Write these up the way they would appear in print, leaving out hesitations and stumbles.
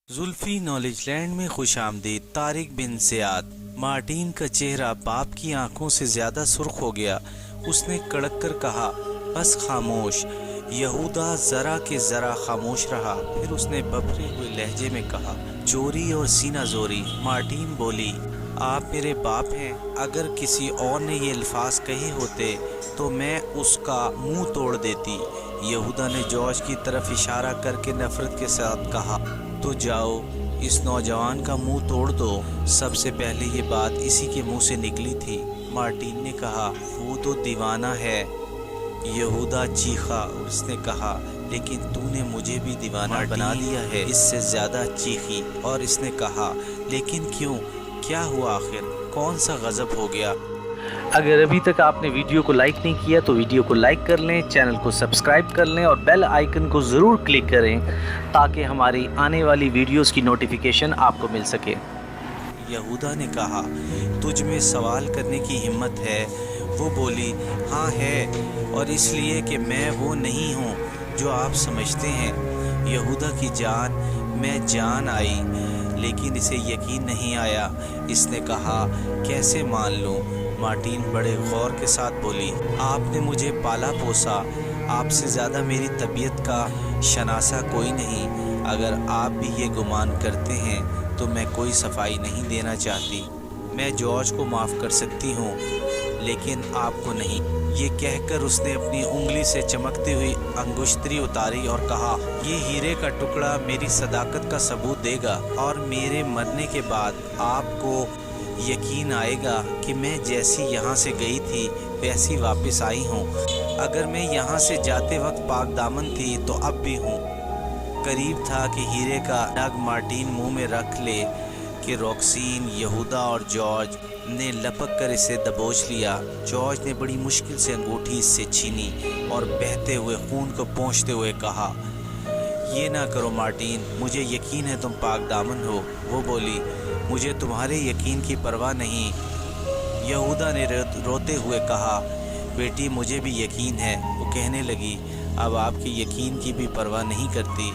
Zulfi knowledge land में खुश आमदीद। तारिक बिन ज़ियाद। मार्टिन का चेहरा बाप की आंखों से ज्यादा सुर्ख हो गया। उसने कड़क कर कहा, बस खामोश। यहूदा जरा के जरा खामोश रहा। फिर उसने बफरे हुए लहजे में कहा, चोरी और सीना जोरी। मार्टिन बोली, आप मेरे बाप हैं। अगर किसी और ने ये अल्फाज कहे होते तो मैं उसका मुंह तोड़ देती। यहूदा ने जॉर्ज की तरफ इशारा करके नफरत के साथ कहा, तो जाओ इस नौजवान का मुंह तोड़ दो। सबसे पहले ये बात इसी के मुंह से निकली थी। मार्टिन ने कहा, वो तो दीवाना है। यहूदा चीखा और उसने कहा, लेकिन तूने मुझे भी दीवाना बना दिया है। इससे ज्यादा चीखी और इसने कहा, लेकिन क्यों, क्या हुआ आखिर, कौन सा गजब हो गया। अगर अभी तक आपने वीडियो को लाइक नहीं किया तो वीडियो को लाइक कर लें, चैनल को सब्सक्राइब कर लें और बेल आइकन को ज़रूर क्लिक करें ताकि हमारी आने वाली वीडियोस की नोटिफिकेशन आपको मिल सके। यहूदा ने कहा, तुझ में सवाल करने की हिम्मत है। वो बोली, हाँ है, और इसलिए कि मैं वो नहीं हूँ जो आप समझते हैं। यहूदा की जान में जान आई, लेकिन इसे यकीन नहीं आया। इसने कहा, कैसे मान लूँ। मार्टिन बड़े गौर के साथ बोली, आपने मुझे पाला पोसा। आपसे ज़्यादा मेरी तबीयत का शनासा कोई नहीं। अगर आप भी ये गुमान करते हैं तो मैं कोई सफाई नहीं देना चाहती। मैं जॉर्ज को माफ़ कर सकती हूँ, लेकिन आपको नहीं। ये कहकर उसने अपनी उंगली से चमकती हुई अंगुश्तरी उतारी और कहा, ये हीरे का टुकड़ा मेरी सदाकत का सबूत देगा और मेरे मरने के बाद आपको यकीन आएगा कि मैं जैसी यहाँ से गई थी वैसी वापस आई हूँ। अगर मैं यहाँ से जाते वक्त पाक दामन थी तो अब भी हूँ। करीब था कि हीरे का नग मार्टिन मुंह में रख ले कि रॉक्सीन, यहूदा और जॉर्ज ने लपक कर इसे दबोच लिया। जॉर्ज ने बड़ी मुश्किल से अंगूठी इससे छीनी और बहते हुए खून को पोंछते हुए कहा, ये ना करो मार्टिन, मुझे यकीन है तुम पाक दामन हो। वो बोली, मुझे तुम्हारे यकीन की परवाह नहीं। यहूदा ने रोते हुए कहा, बेटी मुझे भी यकीन है। वो कहने लगी, अब आपके यकीन की भी परवाह नहीं करती।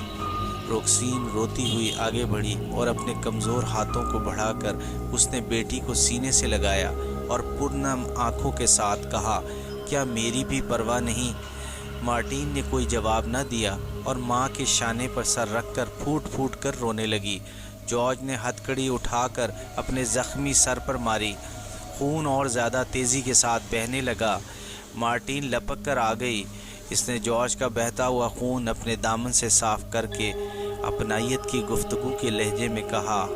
रॉक्सीन रोती हुई आगे बढ़ी और अपने कमज़ोर हाथों को बढ़ाकर उसने बेटी को सीने से लगाया और पुरनम आंखों के साथ कहा, क्या मेरी भी परवाह नहीं। मार्टिन ने कोई जवाब न दिया और माँ के शाने पर सर रखकर फूट फूट कर रोने लगी। जॉर्ज ने हथकड़ी उठाकर अपने ज़ख्मी सर पर मारी। खून और ज़्यादा तेज़ी के साथ बहने लगा। मार्टिन लपक कर आ गई। इसने जॉर्ज का बहता हुआ खून अपने दामन से साफ करके अपनायत की गुफ्तगू के लहजे में कहा।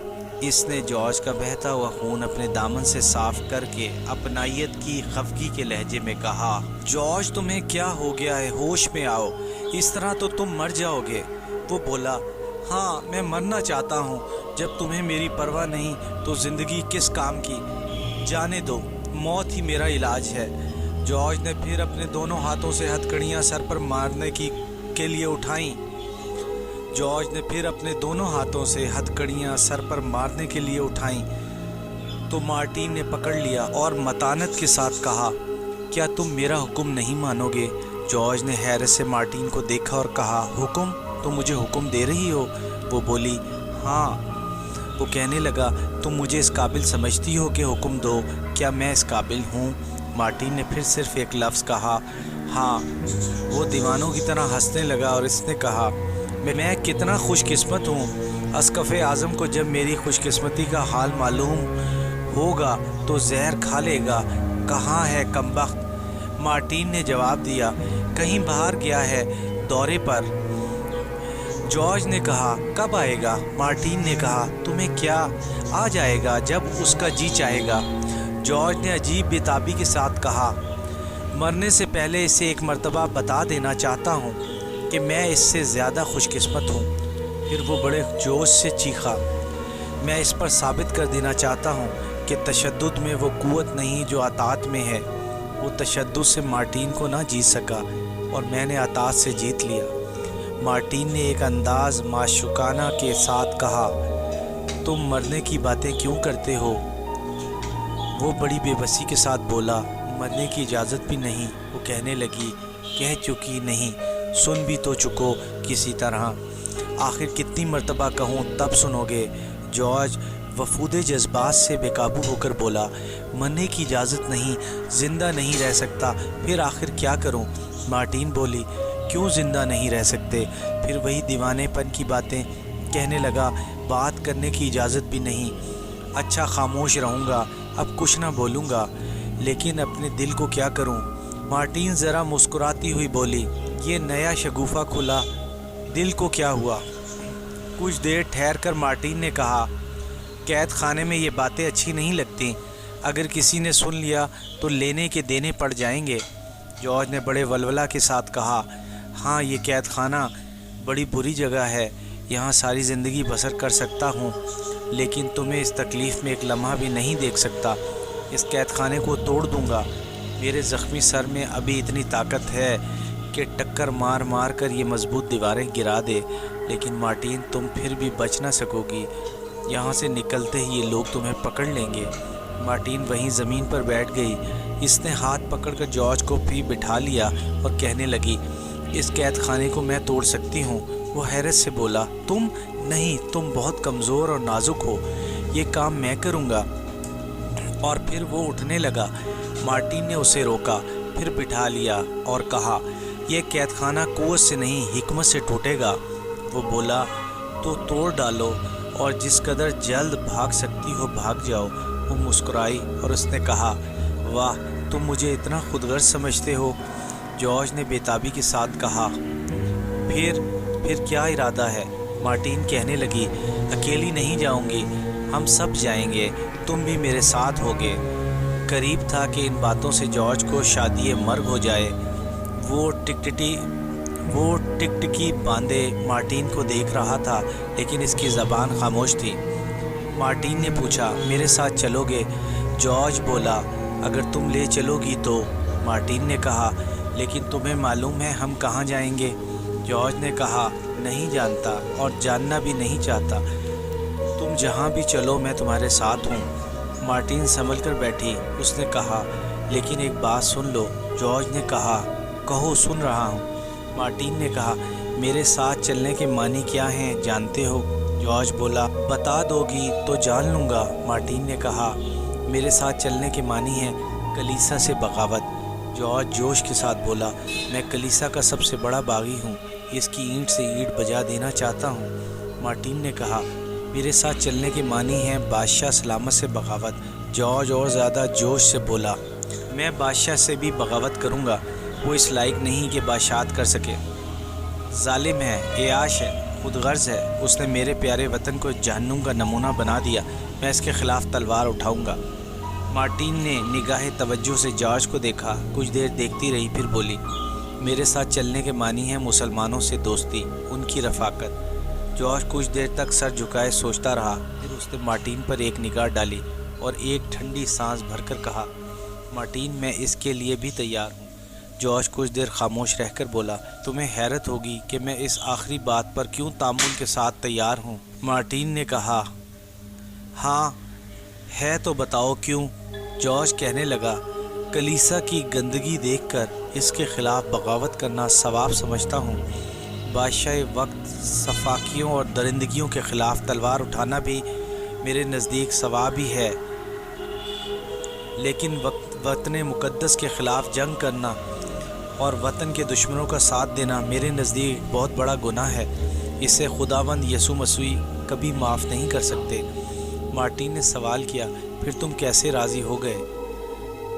इसने जॉर्ज का बहता हुआ खून अपने दामन से साफ करके अपनायत की खफगी के लहजे में कहा, जॉर्ज तुम्हें क्या हो गया है, होश में आओ, इस तरह तो तुम मर जाओगे। वो बोला, हाँ मैं मरना चाहता हूँ। जब तुम्हें मेरी परवाह नहीं तो ज़िंदगी किस काम की। जाने दो, मौत ही मेरा इलाज है। जॉर्ज ने फिर अपने दोनों हाथों से हथकड़ियाँ सर पर मारने के लिए उठाईं। जॉर्ज ने फिर अपने दोनों हाथों से हथकड़ियाँ सर पर मारने के लिए उठाईं तो मार्टिन ने पकड़ लिया और मतानत के साथ कहा, क्या तुम मेरा हुक्म नहीं मानोगे। जॉर्ज ने हैरत से मार्टिन को देखा और कहा, हुक्म, तुम मुझे हुक्म दे रही हो। वो बोली, हाँ। वो कहने लगा, तुम मुझे इस काबिल समझती हो कि हुक्म दो, क्या मैं इस काबिल हूँ। मार्टिन ने फिर सिर्फ एक लफ्ज़ कहा, हाँ। वो दीवानों की तरह हंसने लगा और इसने कहा, मैं कितना खुशकिस्मत हूँ। अस्कफ़े आज़म को जब मेरी खुशकिस्मती का हाल मालूम होगा तो जहर खा लेगा। कहाँ है कमबख्त। मार्टिन ने जवाब दिया, कहीं बाहर गया है, दौरे पर। जॉर्ज ने कहा, कब आएगा। मार्टिन ने कहा, तुम्हें क्या, आ जाएगा जब उसका जी चाहेगा। जॉर्ज ने अजीब बेताबी के साथ कहा, मरने से पहले इसे एक मर्तबा बता देना चाहता हूँ कि मैं इससे ज़्यादा खुशकिस्मत हूँ। फिर वो बड़े जोश से चीखा, मैं इस पर साबित कर देना चाहता हूँ कि तशद्दुद में वो क़ुव्वत नहीं जो अतात में है। वो तशद्दुद से मार्टिन को ना जीत सका और मैंने अतात से जीत लिया। मार्टिन ने एक अंदाज माशुकाना के साथ कहा, तुम मरने की बातें क्यों करते हो। वो बड़ी बेबसी के साथ बोला, मरने की इजाज़त भी नहीं। वो कहने लगी, कह चुकी नहीं, सुन भी तो चुको किसी तरह। आखिर कितनी मर्तबा कहूँ तब सुनोगे। जॉर्ज वफूद जज्बात से बेकाबू होकर बोला, मरने की इजाज़त नहीं, ज़िंदा नहीं रह सकता, फिर आखिर क्या करूँ। मार्टिन बोली, क्यों ज़िंदा नहीं रह सकते। फिर वही दीवानेपन की बातें कहने लगा, बात करने की इजाज़त भी नहीं। अच्छा खामोश रहूँगा, अब कुछ ना बोलूँगा, लेकिन अपने दिल को क्या करूँ। मार्टिन ज़रा मुस्कुराती हुई बोली, ये नया शगुफ़ा खुला, दिल को क्या हुआ। कुछ देर ठहर कर मार्टिन ने कहा, कैद खाने में ये बातें अच्छी नहीं लगती, अगर किसी ने सुन लिया तो लेने के देने पड़ जाएंगे। जॉर्ज ने बड़े वलवला के साथ कहा, हाँ ये कैद खाना बड़ी बुरी जगह है, यहाँ सारी ज़िंदगी बसर कर सकता हूँ, लेकिन तुम्हें इस तकलीफ़ में एक लम्हा भी नहीं देख सकता। इस कैद खाने को तोड़ दूँगा। मेरे ज़ख्मी सर में अभी इतनी ताकत है कि टक्कर मार मार कर ये मजबूत दीवारें गिरा दे, लेकिन मार्टिन तुम फिर भी बच ना सकोगी। यहाँ से निकलते ही ये लोग तुम्हें पकड़ लेंगे। मार्टिन वहीं ज़मीन पर बैठ गई। इसने हाथ पकड़कर जॉर्ज को भी बिठा लिया और कहने लगी, इस कैद खाने को मैं तोड़ सकती हूँ। वो हैरत से बोला, तुम नहीं, तुम बहुत कमज़ोर और नाजुक हो, ये काम मैं करूँगा। और फिर वो उठने लगा। मार्टिन ने उसे रोका, फिर बिठा लिया और कहा, यह कैद खाना कुव्वत से नहीं हिकमत से टूटेगा। वो बोला, तो तोड़ डालो और जिस कदर जल्द भाग सकती हो भाग जाओ। वो मुस्कुराई और उसने कहा, वाह तुम मुझे इतना खुदगर्ज समझते हो। जॉर्ज ने बेताबी के साथ कहा, फिर क्या इरादा है। मार्टिन कहने लगी, अकेली नहीं जाऊंगी, हम सब जाएंगे, तुम भी मेरे साथ होगे। करीब था कि इन बातों से जॉर्ज को शादी मर्ग हो जाए। वो टिकटिकी बांधे मार्टिन को देख रहा था, लेकिन इसकी ज़बान खामोश थी। मार्टिन ने पूछा, मेरे साथ चलोगे। जॉर्ज बोला, अगर तुम ले चलोगी तो। मार्टिन ने कहा, लेकिन तुम्हें मालूम है हम कहाँ जाएंगे। जॉर्ज ने कहा, नहीं जानता और जानना भी नहीं चाहता, तुम जहाँ भी चलो मैं तुम्हारे साथ हूँ। मार्टिन संभल कर बैठी। उसने कहा, लेकिन एक बात सुन लो। जॉर्ज ने कहा, कहो, सुन रहा हूँ। मार्टिन ने कहा, मेरे साथ चलने के मानी क्या हैं जानते हो। जॉर्ज बोला, बता दोगी तो जान लूँगा। मार्टिन ने कहा, मेरे साथ चलने के मानी है कलीसा से बगावत। जॉर्ज जोश के साथ बोला, मैं कलीसा का सबसे बड़ा बागी हूँ, इसकी ईंट से ईंट बजा देना चाहता हूँ। मार्टिन ने कहा, मेरे साथ चलने के मानी है बादशाह सलामत से बगावत। जॉर्ज और ज़्यादा जोश से बोला, मैं बादशाह से भी बगावत करूँगा, वो इस लायक नहीं कि बादशाहत कर सके। जालिम है, एयाश है, खुदगर्ज है, उसने मेरे प्यारे वतन को जहन्नुम का नमूना बना दिया, मैं इसके ख़िलाफ़ तलवार उठाऊँगा। मार्टिन ने निगाह तवज्जो से जॉर्ज को देखा, कुछ देर देखती रही, फिर बोली, मेरे साथ चलने के मानी है मुसलमानों से दोस्ती, उनकी रफ़ाकत। जॉर्ज कुछ देर तक सर झुकाए सोचता रहा, फिर उसने मार्टिन पर एक निगाह डाली और एक ठंडी सांस भरकर कहा, मार्टिन मैं इसके लिए भी तैयार हूँ। जॉर्ज कुछ देर खामोश रहकर बोला, तुम्हें हैरत होगी कि मैं इस आखिरी बात पर क्यों तामुल के साथ तैयार हूँ। मार्टिन ने कहा, हाँ है तो बताओ क्यों। जॉर्ज कहने लगा, कलीसा की गंदगी देखकर इसके ख़िलाफ़ बगावत करना सवाब समझता हूँ। बादशाह वक्त सफाकियों और दरिंदगियों के ख़िलाफ़ तलवार उठाना भी मेरे नज़दीक सवाब ही है, लेकिन वतन मुक़द्दस के ख़िलाफ़ जंग करना और वतन के दुश्मनों का साथ देना मेरे नज़दीक बहुत बड़ा गुनाह है। इसे खुदावंद यसू मसीह कभी माफ़ नहीं कर सकते। मार्टिन ने सवाल किया, फिर तुम कैसे राज़ी हो गए।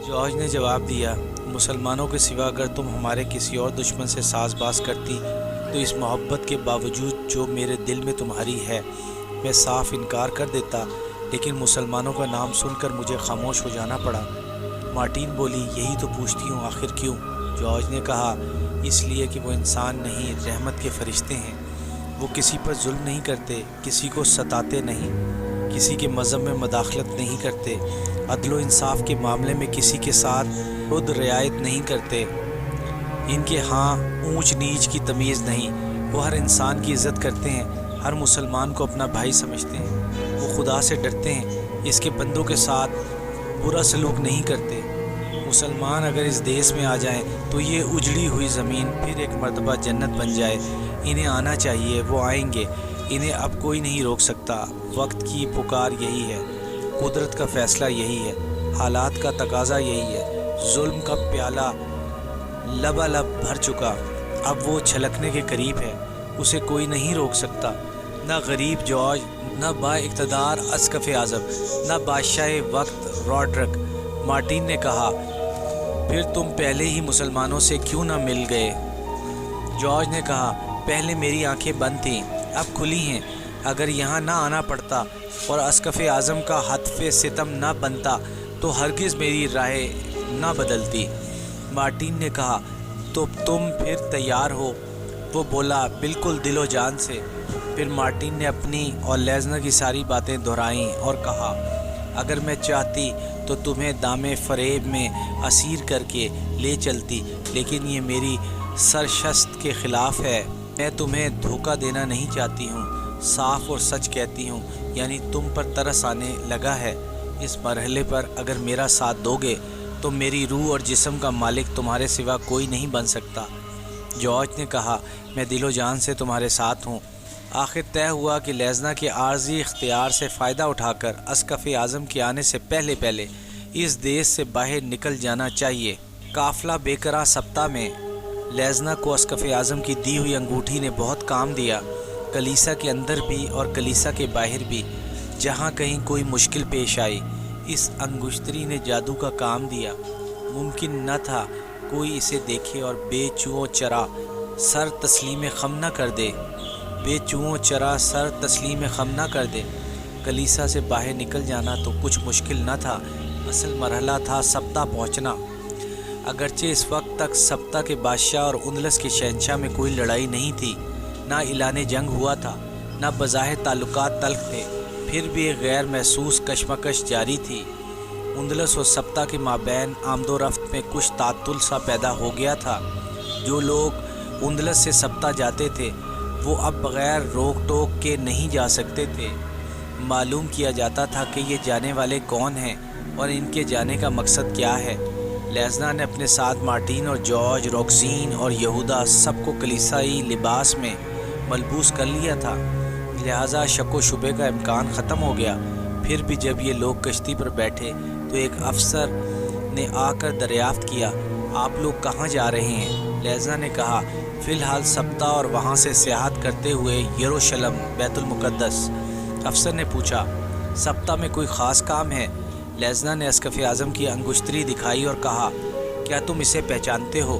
जॉर्ज ने जवाब दिया, मुसलमानों के सिवा अगर तुम हमारे किसी और दुश्मन से साज़बाज़ करती तो इस मोहब्बत के बावजूद जो मेरे दिल में तुम्हारी है मैं साफ इनकार कर देता, लेकिन मुसलमानों का नाम सुनकर मुझे खामोश हो जाना पड़ा। मार्टिन बोली, यही तो पूछती हूँ, आखिर क्यों। जॉर्ज ने कहा, इसलिए कि वो इंसान नहीं, रहमत के फरिश्ते हैं। वो किसी पर जुल्म नहीं करते, किसी को सताते नहीं, किसी के मज़हब में मदाखलत नहीं करते, अदलो इंसाफ के मामले में किसी के साथ खुद रियायत नहीं करते। इनके हाँ ऊंच नीच की तमीज़ नहीं, वो हर इंसान की इज़्ज़त करते हैं, हर मुसलमान को अपना भाई समझते हैं। वो खुदा से डरते हैं, इसके बंदों के साथ बुरा सलूक नहीं करते। مسلمان اگر اس دیس میں آ جائیں تو یہ اجڑی ہوئی زمین پھر ایک مرتبہ جنت بن جائے۔ انہیں آنا چاہیے، وہ آئیں گے، انہیں اب کوئی نہیں روک سکتا۔ وقت کی پکار یہی ہے، قدرت کا فیصلہ یہی ہے، حالات کا تقاضا یہی ہے۔ ظلم کا پیالہ لبالب بھر چکا، اب وہ چھلکنے کے قریب ہے، اسے کوئی نہیں روک سکتا، نہ غریب جارج، نہ با اقتدار اسقف اعظم، نہ بادشاہ وقت راڈرک۔ مارٹین نے کہا، پھر تم پہلے ہی مسلمانوں سے کیوں نہ مل گئے؟ جارج نے کہا، پہلے میری آنکھیں بند تھیں، اب کھلی ہیں۔ اگر یہاں نہ آنا پڑتا اور اسقف اعظم کا حتف ستم نہ بنتا تو ہرگز میری رائے نہ بدلتی۔ مارٹین نے کہا، تو تم پھر تیار ہو؟ وہ بولا، بالکل دل و جان سے۔ پھر مارٹین نے اپنی اور لیزنا کی ساری باتیں دہرائیں اور کہا، اگر میں چاہتی تو تمہیں دام فریب میں اسیر کر کے لے چلتی، لیکن یہ میری سرشست کے خلاف ہے۔ میں تمہیں دھوکہ دینا نہیں چاہتی ہوں، صاف اور سچ کہتی ہوں، یعنی تم پر ترس آنے لگا ہے۔ اس مرحلے پر اگر میرا ساتھ دو گے تو میری روح اور جسم کا مالک تمہارے سوا کوئی نہیں بن سکتا۔ جارج نے کہا، میں دل و جان سے تمہارے ساتھ ہوں۔ آخر طے ہوا کہ لیزنا کے عارضی اختیار سے فائدہ اٹھا کر اسقف اعظم کے آنے سے پہلے اس دیس سے باہر نکل جانا چاہیے۔ قافلہ بیکرہ سبتہ میں لیزنا کو اسقف اعظم کی دی ہوئی انگوٹھی نے بہت کام دیا، کلیسا کے اندر بھی اور کلیسا کے باہر بھی۔ جہاں کہیں کوئی مشکل پیش آئی، اس انگشتری نے جادو کا کام دیا۔ ممکن نہ تھا کوئی اسے دیکھے اور بے چوں چرا سر تسلیم خم نہ کر دے، بے چوں چرا سر تسلیم خم نہ کر دے۔ کلیسا سے باہر نکل جانا تو کچھ مشکل نہ تھا، اصل مرحلہ تھا سبتہ پہنچنا۔ اگرچہ اس وقت تک سبتہ کے بادشاہ اور اندلس کے شہنشاہ میں کوئی لڑائی نہیں تھی، نہ اعلان جنگ ہوا تھا، نہ بظاہر تعلقات تلخ تھے، پھر بھی ایک غیر محسوس کشمکش جاری تھی۔ اندلس اور سبتہ کے مابین آمد و رفت میں کچھ تعطل سا پیدا ہو گیا تھا۔ جو لوگ اندلس سے سبتہ جاتے تھے وہ اب بغیر روک ٹوک کے نہیں جا سکتے تھے۔ معلوم کیا جاتا تھا کہ یہ جانے والے کون ہیں اور ان کے جانے کا مقصد کیا ہے۔ لیزنا نے اپنے ساتھ مارٹین اور جارج، روکسین اور یہودا سب کو کلیسائی لباس میں ملبوس کر لیا تھا، لہٰذا شک و شبے کا امکان ختم ہو گیا۔ پھر بھی جب یہ لوگ کشتی پر بیٹھے تو ایک افسر نے آ کر دریافت کیا، آپ لوگ کہاں جا رہے ہیں؟ لیزنا نے کہا، فی الحال سبتہ اور وہاں سے سیاحت کرتے ہوئے یروشلم بیت المقدس۔ افسر نے پوچھا، سبتہ میں کوئی خاص کام ہے؟ لیزنا نے اسقف اعظم کی انگشتری دکھائی اور کہا، کیا تم اسے پہچانتے ہو؟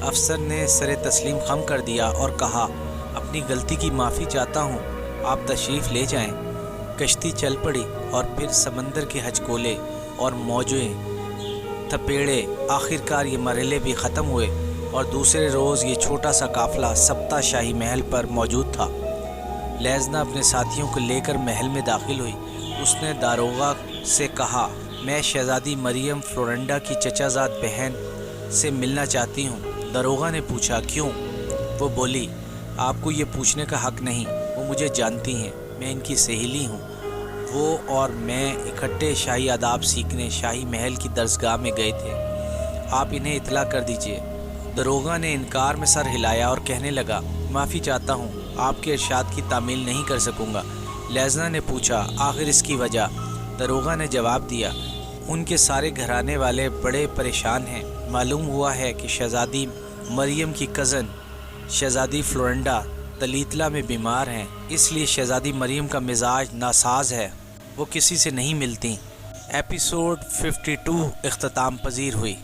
افسر نے سر تسلیم خم کر دیا اور کہا، اپنی غلطی کی معافی چاہتا ہوں، آپ تشریف لے جائیں۔ کشتی چل پڑی اور پھر سمندر کے ہچکولے اور موجیں تھپیڑے، آخر کار یہ مرحلے بھی ختم ہوئے اور دوسرے روز یہ چھوٹا سا قافلہ سبتہ شاہی محل پر موجود تھا۔ لیزنا اپنے ساتھیوں کو لے کر محل میں داخل ہوئی۔ اس نے داروغہ سے کہا، میں شہزادی مریم فلورنڈا کی چچا زاد بہن سے ملنا چاہتی ہوں۔ داروغہ نے پوچھا، کیوں؟ وہ بولی، آپ کو یہ پوچھنے کا حق نہیں، وہ مجھے جانتی ہیں، میں ان کی سہیلی ہوں۔ وہ اور میں اکٹھے شاہی آداب سیکھنے شاہی محل کی درسگاہ میں گئے تھے، آپ انہیں اطلاع کر دیجئے۔ داروغہ نے انکار میں سر ہلایا اور کہنے لگا، معافی چاہتا ہوں، آپ کے ارشاد کی تعمیل نہیں کر سکوں گا۔ لیزنا نے پوچھا، آخر اس کی وجہ؟ داروغہ نے جواب دیا، ان کے سارے گھرانے والے بڑے پریشان ہیں۔ معلوم ہوا ہے کہ شہزادی مریم کی کزن شہزادی فلورنڈا تلیتلا میں بیمار ہیں، اس لیے شہزادی مریم کا مزاج ناساز ہے، وہ کسی سے نہیں ملتی۔ ایپیسوڈ 52 اختتام پذیر ہوئی۔